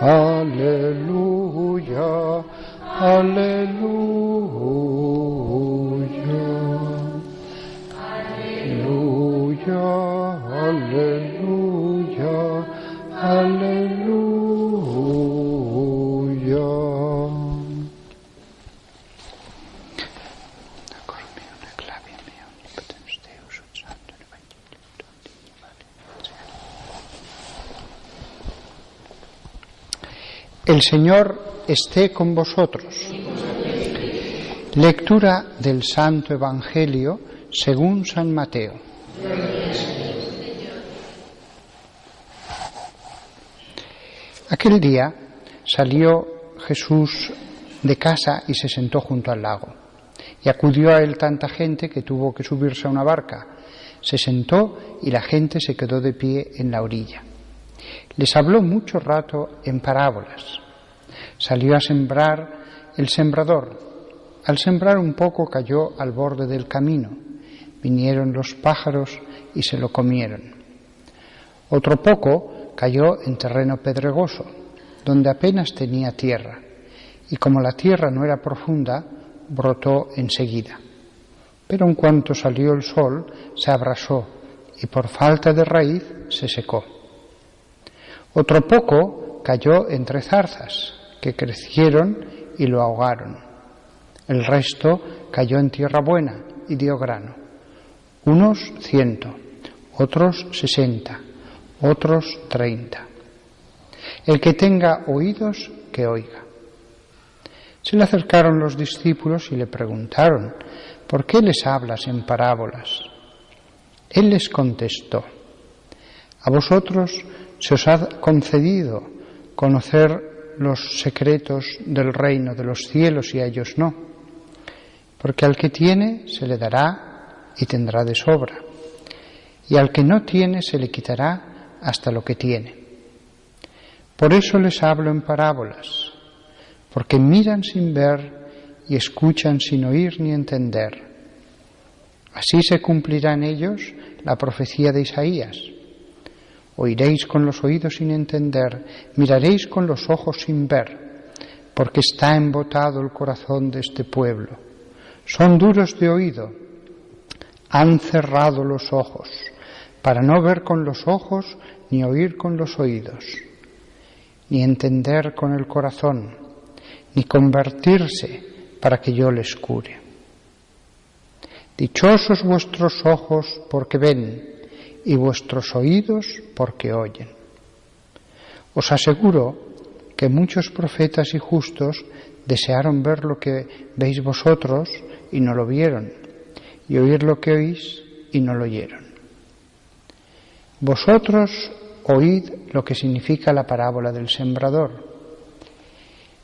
aleluya, aleluya, aleluya, aleluya, aleluya. El Señor esté con vosotros. Lectura del Santo Evangelio según San Mateo. Aquel día salió Jesús de casa y se sentó junto al lago. Y acudió a él tanta gente que tuvo que subirse a una barca. Se sentó y la gente se quedó de pie en la orilla. Les habló mucho rato en parábolas. Salió a sembrar el sembrador. Al sembrar un poco cayó al borde del camino. Vinieron los pájaros y se lo comieron. Otro poco cayó en terreno pedregoso, donde apenas tenía tierra, y como la tierra no era profunda, brotó enseguida. Pero en cuanto salió el sol, se abrasó, y por falta de raíz se secó. Otro poco cayó entre zarzas, que crecieron y lo ahogaron. El resto cayó en tierra buena y dio grano. Unos 100, otros 60, otros 30. El que tenga oídos, que oiga. Se le acercaron los discípulos y le preguntaron: ¿por qué les hablas en parábolas? Él les contestó: a vosotros se os ha concedido conocer los secretos del reino de los cielos y a ellos no, porque al que tiene se le dará y tendrá de sobra, y al que no tiene se le quitará hasta lo que tiene. Por eso les hablo en parábolas, porque miran sin ver y escuchan sin oír ni entender. Así se cumplirá en ellos la profecía de Isaías. Oiréis con los oídos sin entender, miraréis con los ojos sin ver, porque está embotado el corazón de este pueblo. Son duros de oído, han cerrado los ojos, para no ver con los ojos, ni oír con los oídos, ni entender con el corazón, ni convertirse para que yo les cure. Dichosos vuestros ojos porque ven, y vuestros oídos porque oyen. Os aseguro que muchos profetas y justos desearon ver lo que veis vosotros y no lo vieron, y oír lo que oís y no lo oyeron. Vosotros oíd lo que significa la parábola del sembrador.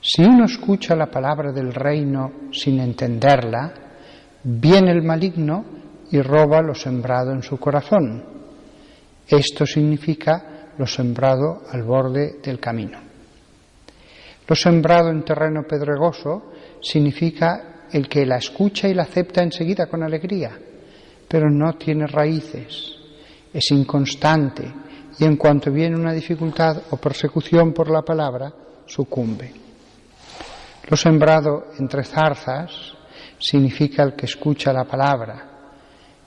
Si uno escucha la palabra del reino sin entenderla, viene el maligno y roba lo sembrado en su corazón. Esto significa lo sembrado al borde del camino. Lo sembrado en terreno pedregoso significa el que la escucha y la acepta enseguida con alegría, pero no tiene raíces, es inconstante y en cuanto viene una dificultad o persecución por la palabra, sucumbe. Lo sembrado entre zarzas significa el que escucha la palabra,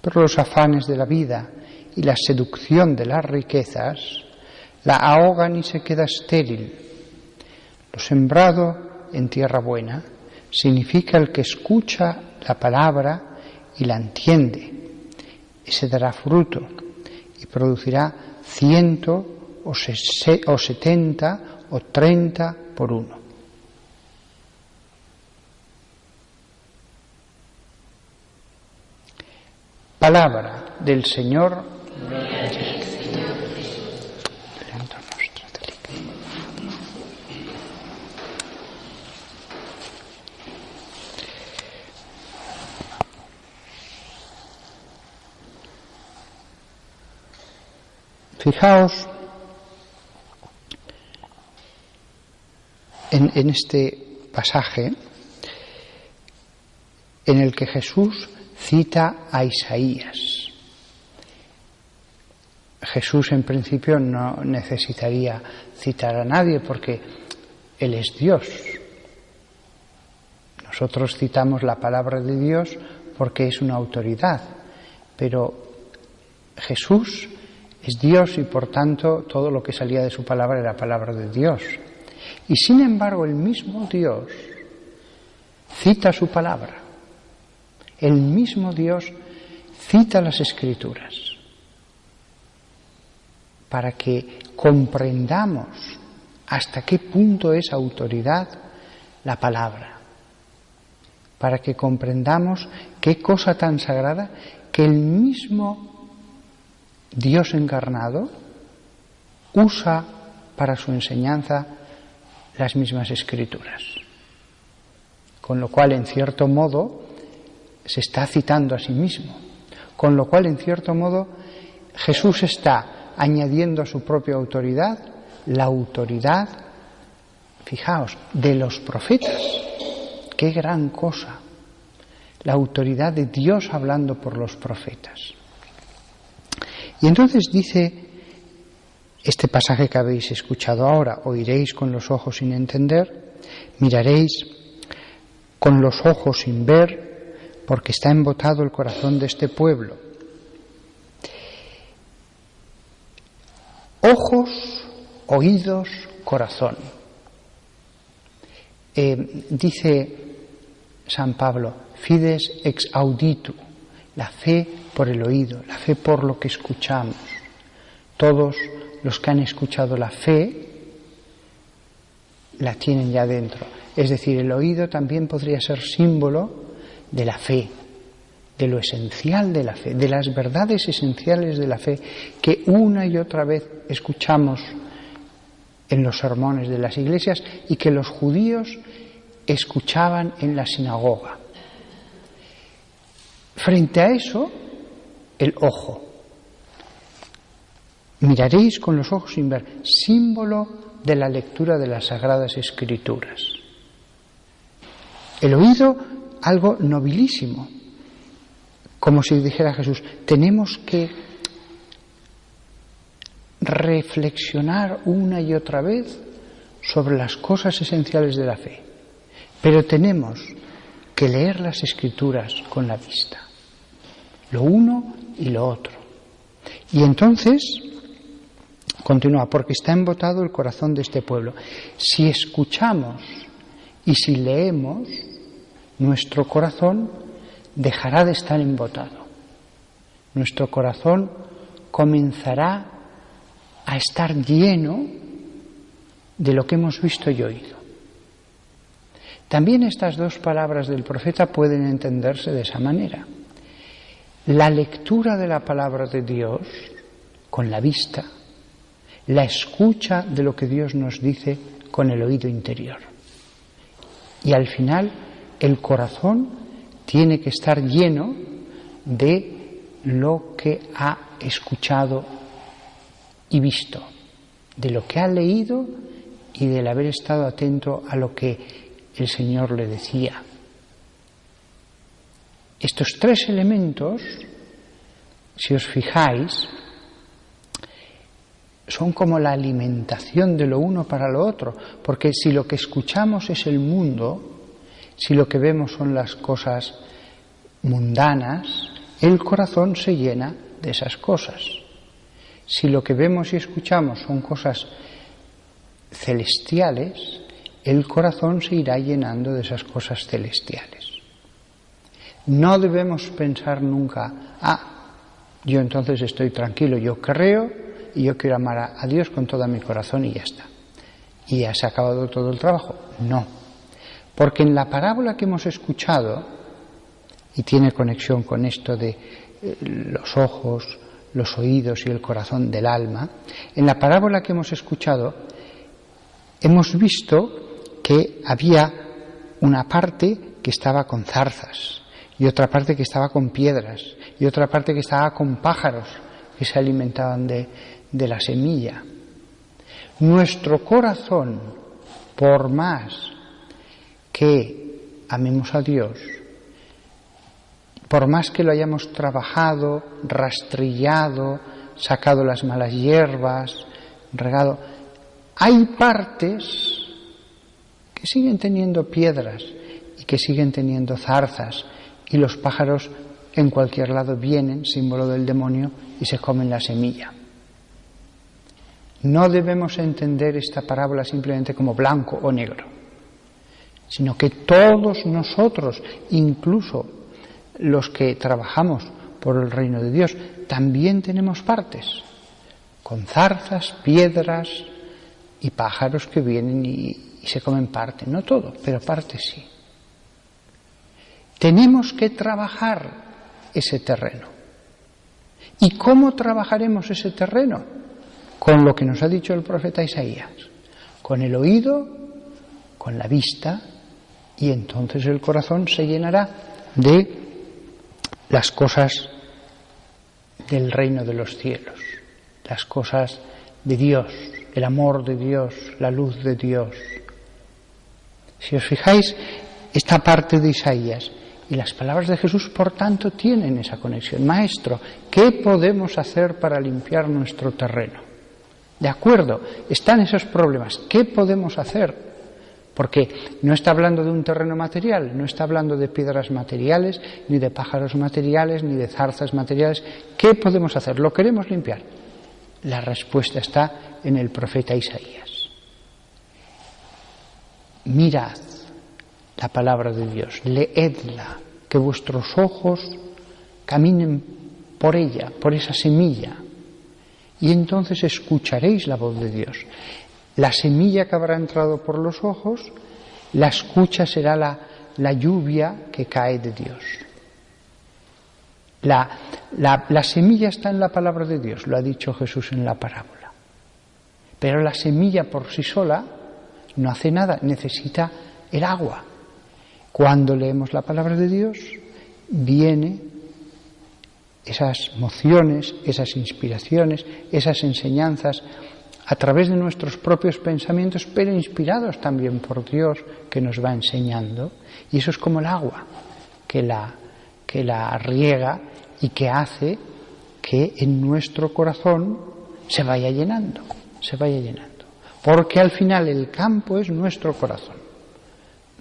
pero los afanes de la vida y la seducción de las riquezas la ahogan y se queda estéril. Lo sembrado en tierra buena significa el que escucha la palabra y la entiende. Ese dará fruto y producirá 100 o 70 o 30 por uno. Palabra del Señor. Fijaos en este pasaje en el que Jesús cita a Isaías. Jesús en principio no necesitaría citar a nadie porque Él es Dios. Nosotros citamos la palabra de Dios porque es una autoridad, pero Jesús es Dios y por tanto todo lo que salía de su palabra era palabra de Dios. Y sin embargo el mismo Dios cita su palabra. El mismo Dios cita las Escrituras para que comprendamos hasta qué punto es autoridad la palabra, para que comprendamos qué cosa tan sagrada que el mismo Dios encarnado usa para su enseñanza las mismas Escrituras. Con lo cual, en cierto modo, se está citando a sí mismo. Con lo cual, en cierto modo, Jesús está añadiendo a su propia autoridad la autoridad, fijaos, de los profetas. ¡Qué gran cosa! La autoridad de Dios hablando por los profetas. Y entonces dice este pasaje que habéis escuchado ahora: oiréis con los ojos sin entender, miraréis con los ojos sin ver, porque está embotado el corazón de este pueblo. Ojos, oídos, corazón. Dice San Pablo, fides ex auditu, la fe por el oído, la fe por lo que escuchamos. Todos los que han escuchado la fe la tienen ya dentro. Es decir, el oído también podría ser símbolo de la fe, de lo esencial de la fe, de las verdades esenciales de la fe que una y otra vez escuchamos en los sermones de las iglesias y que los judíos escuchaban en la sinagoga. Frente a eso, el ojo. Miraréis con los ojos sin ver, símbolo de la lectura de las Sagradas Escrituras. El oído, algo nobilísimo, como si dijera Jesús, tenemos que reflexionar una y otra vez sobre las cosas esenciales de la fe, pero tenemos que leer las Escrituras con la vista, lo uno y lo otro. Y entonces continúa, porque está embotado el corazón de este pueblo. Si escuchamos y si leemos, nuestro corazón dejará de estar embotado. Nuestro corazón comenzará a estar lleno de lo que hemos visto y oído. También estas dos palabras del profeta pueden entenderse de esa manera. La lectura de la palabra de Dios con la vista, la escucha de lo que Dios nos dice con el oído interior. Y al final el corazón tiene que estar lleno de lo que ha escuchado y visto, de lo que ha leído y del haber estado atento a lo que el Señor le decía. Estos tres elementos, si os fijáis, son como la alimentación de lo uno para lo otro, porque si lo que escuchamos es el mundo, si lo que vemos son las cosas mundanas, el corazón se llena de esas cosas. Si lo que vemos y escuchamos son cosas celestiales, el corazón se irá llenando de esas cosas celestiales. No debemos pensar nunca, yo entonces estoy tranquilo, yo creo y yo quiero amar a Dios con todo mi corazón y ya está. Y ya se ha acabado todo el trabajo. No. Porque en la parábola que hemos escuchado, y tiene conexión con esto de los ojos, los oídos y el corazón del alma, en la parábola que hemos escuchado hemos visto que había una parte que estaba con zarzas y otra parte que estaba con piedras y otra parte que estaba con pájaros que se alimentaban de la semilla. Nuestro corazón, por más que amemos a Dios, por más que lo hayamos trabajado, rastrillado, sacado las malas hierbas, regado. Hay partes que siguen teniendo piedras y que siguen teniendo zarzas, y los pájaros en cualquier lado vienen, símbolo del demonio, y se comen la semilla. No debemos entender esta parábola simplemente como blanco o negro, sino que todos nosotros, incluso los que trabajamos por el reino de Dios, también tenemos partes, con zarzas, piedras y pájaros que vienen y se comen parte, no todo, pero parte sí. Tenemos que trabajar ese terreno. ¿Y cómo trabajaremos ese terreno? Con lo que nos ha dicho el profeta Isaías, con el oído, con la vista, y entonces el corazón se llenará de las cosas del reino de los cielos, las cosas de Dios, el amor de Dios, la luz de Dios. Si os fijáis, esta parte de Isaías y las palabras de Jesús, por tanto, tienen esa conexión. Maestro, ¿qué podemos hacer para limpiar nuestro terreno? De acuerdo, están esos problemas. ¿Qué podemos hacer? Porque no está hablando de un terreno material, no está hablando de piedras materiales, ni de pájaros materiales, ni de zarzas materiales. ¿Qué podemos hacer? ¿Lo queremos limpiar? La respuesta está en el profeta Isaías. Mirad la palabra de Dios, leedla, que vuestros ojos caminen por ella, por esa semilla, y entonces escucharéis la voz de Dios. La semilla que habrá entrado por los ojos, la escucha será la lluvia que cae de Dios. La semilla está en la palabra de Dios, lo ha dicho Jesús en la parábola. Pero la semilla por sí sola no hace nada, necesita el agua. Cuando leemos la palabra de Dios, vienen esas mociones, esas inspiraciones, esas enseñanzas a través de nuestros propios pensamientos, pero inspirados también por Dios, que nos va enseñando. Y eso es como el agua, que la riega y que hace que en nuestro corazón se vaya llenando. Porque al final el campo es nuestro corazón.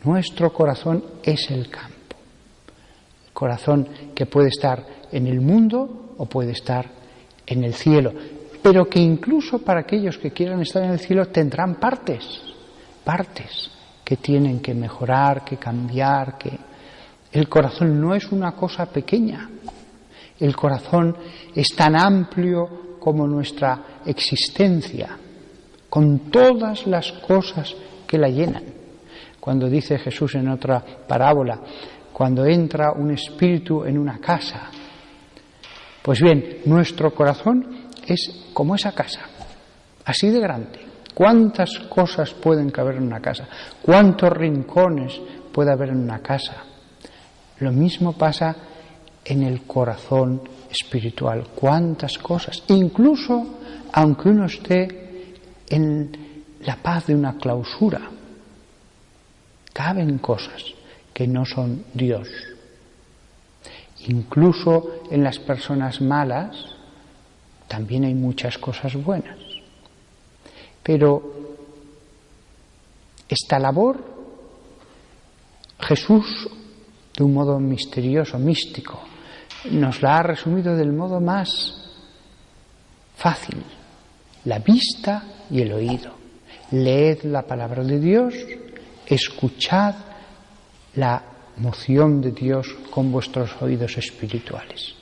Nuestro corazón es el campo. El corazón que puede estar en el mundo o puede estar en el cielo, pero que incluso para aquellos que quieran estar en el cielo tendrán partes que tienen que mejorar, que cambiar, que el corazón no es una cosa pequeña. El corazón es tan amplio como nuestra existencia, con todas las cosas que la llenan. Cuando dice Jesús en otra parábola, cuando entra un espíritu en una casa, pues bien, nuestro corazón es como esa casa, así de grande. ¿Cuántas cosas pueden caber en una casa? ¿Cuántos rincones puede haber en una casa? Lo mismo pasa en el corazón espiritual. ¿Cuántas cosas? Incluso aunque uno esté en la paz de una clausura, caben cosas que no son Dios. Incluso en las personas malas también hay muchas cosas buenas. Pero esta labor, Jesús, de un modo misterioso, místico, nos la ha resumido del modo más fácil: la vista y el oído. Leed la palabra de Dios, escuchad la moción de Dios con vuestros oídos espirituales.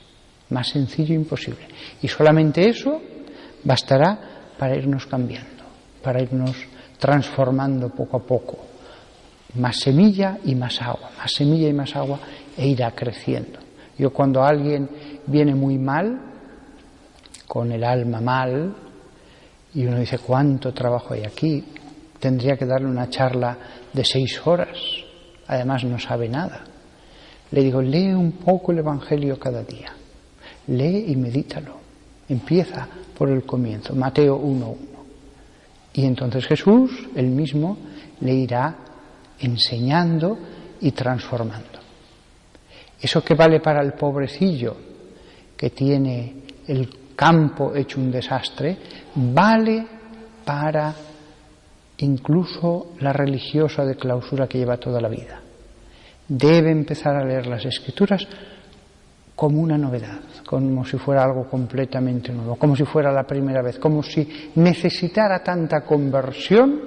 Más sencillo imposible. Y solamente eso bastará para irnos cambiando, para irnos transformando poco a poco. Más semilla y más agua, más semilla y más agua, e irá creciendo. Yo, cuando alguien viene muy mal, con el alma mal, y uno dice, ¿cuánto trabajo hay aquí? Tendría que darle una charla de 6 horas. Además no sabe nada. Le digo, lee un poco el Evangelio cada día. Lee y medítalo. Empieza por el comienzo, Mateo 1:1. Y entonces Jesús, él mismo, le irá enseñando y transformando. Eso que vale para el pobrecillo que tiene el campo hecho un desastre, vale para incluso la religiosa de clausura que lleva toda la vida. Debe empezar a leer las Escrituras como una novedad, como si fuera algo completamente nuevo, como si fuera la primera vez, como si necesitara tanta conversión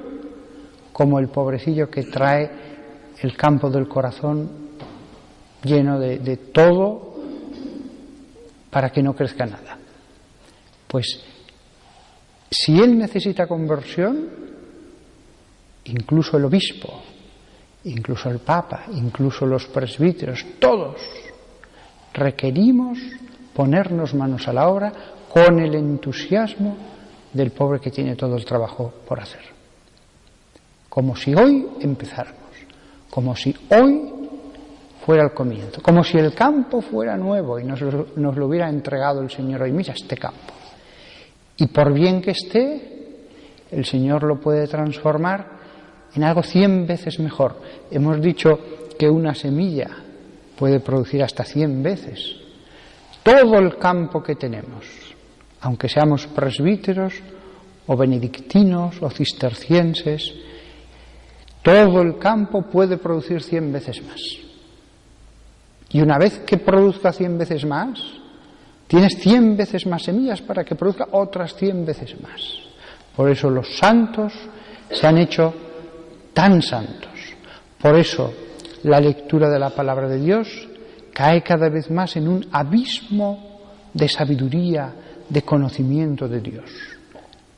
como el pobrecillo que trae el campo del corazón lleno de todo para que no crezca nada. Pues si él necesita conversión, incluso el obispo, incluso el papa, incluso los presbíteros, todos requerimos ponernos manos a la obra con el entusiasmo del pobre que tiene todo el trabajo por hacer. Como si hoy empezáramos, como si hoy fuera el comienzo, como si el campo fuera nuevo y nos lo hubiera entregado el Señor hoy. Mira este campo. Y por bien que esté, el Señor lo puede transformar en algo 100 veces mejor. Hemos dicho que una semilla puede producir hasta 100 veces. Todo el campo que tenemos, aunque seamos presbíteros o benedictinos o cistercienses, todo el campo puede producir 100 veces más. Y una vez que produzca 100 veces más, tienes 100 veces más semillas para que produzca otras 100 veces más. Por eso los santos se han hecho tan santos. Por eso la lectura de la palabra de Dios cae cada vez más en un abismo de sabiduría, de conocimiento de Dios.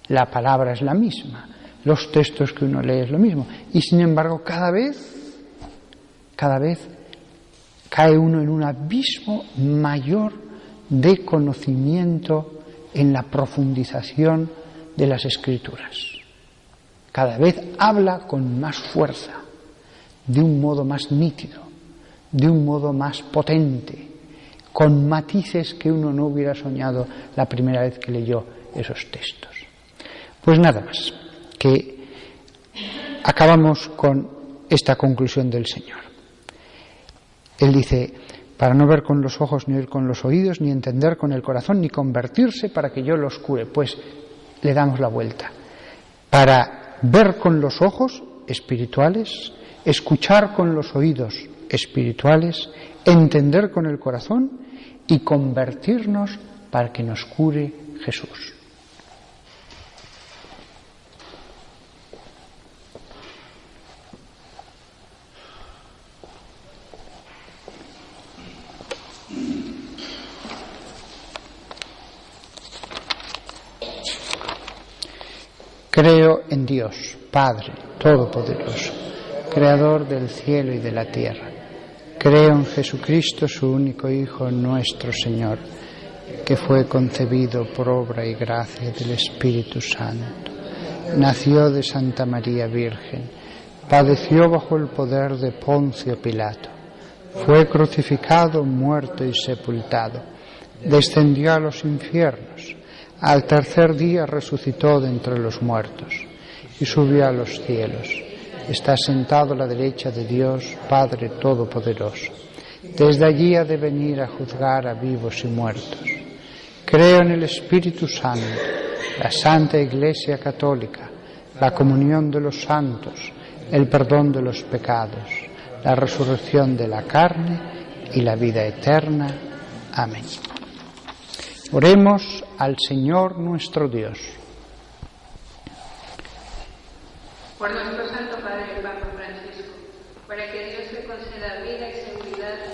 La palabra es la misma, los textos que uno lee es lo mismo, y sin embargo cada vez cae uno en un abismo mayor de conocimiento en la profundización de las Escrituras. Cada vez habla con más fuerza, de un modo más nítido, de un modo más potente, con matices que uno no hubiera soñado la primera vez que leyó esos textos. Pues nada más, que acabamos con esta conclusión del Señor. Él dice: para no ver con los ojos, ni oír con los oídos, ni entender con el corazón, ni convertirse para que yo los cure. Pues le damos la vuelta. Para ver con los ojos espirituales, escuchar con los oídos espirituales, entender con el corazón y convertirnos para que nos cure Jesús. Creo en Dios, Padre Todopoderoso, Creador del cielo y de la tierra. Creo en Jesucristo, su único Hijo, nuestro Señor, que fue concebido por obra y gracia del Espíritu Santo. Nació de Santa María Virgen, padeció bajo el poder de Poncio Pilato, fue crucificado, muerto y sepultado, descendió a los infiernos. Al tercer día resucitó de entre los muertos y subió a los cielos. Está sentado a la derecha de Dios, Padre Todopoderoso. Desde allí ha de venir a juzgar a vivos y muertos. Creo en el Espíritu Santo, la Santa Iglesia Católica, la comunión de los santos, el perdón de los pecados, la resurrección de la carne y la vida eterna. Amén. Oremos al Señor nuestro Dios. Por nuestro Santo Padre el Papa Francisco, para que Dios le conceda vida y seguridad